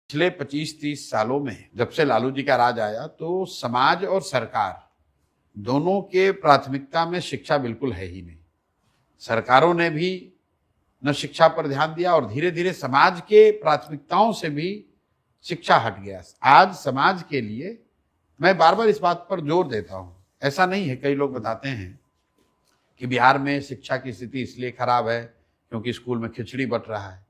पिछले 25-30 सालों में जब से लालू जी का राज आया तो समाज और सरकार दोनों के प्राथमिकता में शिक्षा बिल्कुल है ही नहीं। सरकारों ने भी न शिक्षा पर ध्यान दिया और धीरे धीरे समाज के प्राथमिकताओं से भी शिक्षा हट गया। आज समाज के लिए मैं बार बार इस बात पर जोर देता हूं, ऐसा नहीं है। कई लोग बताते हैं कि बिहार में शिक्षा की स्थिति इसलिए खराब है क्योंकि स्कूल में खिचड़ी बंट रहा है।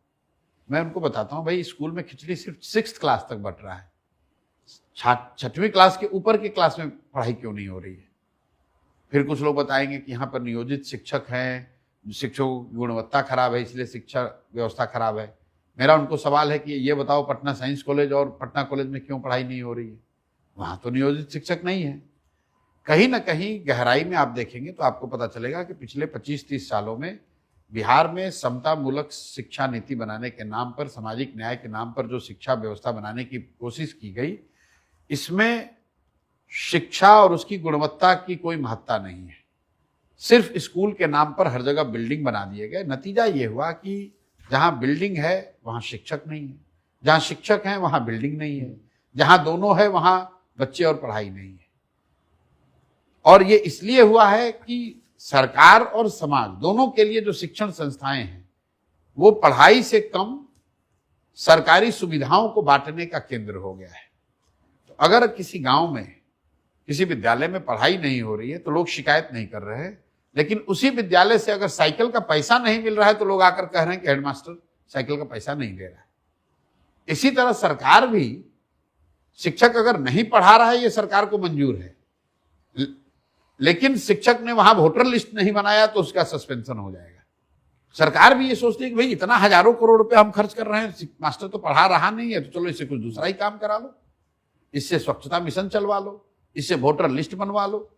मैं उनको बताता हूं, भाई स्कूल में खिचड़ी सिर्फ 6th क्लास तक बंट रहा है, 6वीं क्लास के ऊपर की क्लास में पढ़ाई क्यों नहीं हो रही है। फिर कुछ लोग बताएंगे कि यहाँ पर नियोजित शिक्षक हैं, शिक्षकों की गुणवत्ता खराब है इसलिए शिक्षा व्यवस्था खराब है। मेरा उनको सवाल है कि ये बताओ पटना साइंस कॉलेज और पटना कॉलेज में क्यों पढ़ाई नहीं हो रही है? वहां तो नियोजित शिक्षक नहीं है। कहीं ना कहीं गहराई में आप देखेंगे तो आपको पता चलेगा कि पिछले 25-30 सालों में बिहार में समता मूलक शिक्षा नीति बनाने के नाम पर, सामाजिक न्याय के नाम पर जो शिक्षा व्यवस्था बनाने की कोशिश की गई, इसमें शिक्षा और उसकी गुणवत्ता की कोई महत्ता नहीं है। सिर्फ स्कूल के नाम पर हर जगह बिल्डिंग बना दिए गए। नतीजा ये हुआ कि जहां बिल्डिंग है वहां शिक्षक नहीं है, जहां शिक्षक है वहां बिल्डिंग नहीं है, जहां दोनों है वहां बच्चे और पढ़ाई नहीं है। और ये इसलिए हुआ है कि सरकार और समाज दोनों के लिए जो शिक्षण संस्थाएं हैं वो पढ़ाई से कम सरकारी सुविधाओं को बांटने का केंद्र हो गया है। तो अगर किसी गांव में किसी विद्यालय में पढ़ाई नहीं हो रही है तो लोग शिकायत नहीं कर रहे हैं, लेकिन उसी विद्यालय से अगर साइकिल का पैसा नहीं मिल रहा है तो लोग आकर कह रहे हैं कि हेडमास्टर साइकिल का पैसा नहीं दे रहा है। इसी तरह सरकार भी शिक्षक अगर नहीं पढ़ा रहा है ये सरकार को मंजूर है, लेकिन शिक्षक ने वहां वोटर लिस्ट नहीं बनाया तो उसका सस्पेंशन हो जाएगा। सरकार भी ये सोचती है कि भाई इतना हजारों करोड़ रुपए हम खर्च कर रहे हैं, मास्टर तो पढ़ा रहा नहीं है, तो चलो इससे कुछ दूसरा ही काम करा लो, इससे स्वच्छता मिशन चलवा लो, इससे वोटर लिस्ट बनवा लो।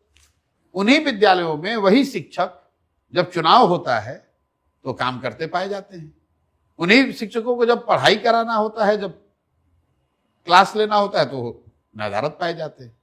उन्हीं विद्यालयों में वही शिक्षक जब चुनाव होता है तो काम करते पाए जाते हैं। उन्हीं शिक्षकों को जब पढ़ाई कराना होता है, जब क्लास लेना होता है तो नदारत पाए जाते हैं।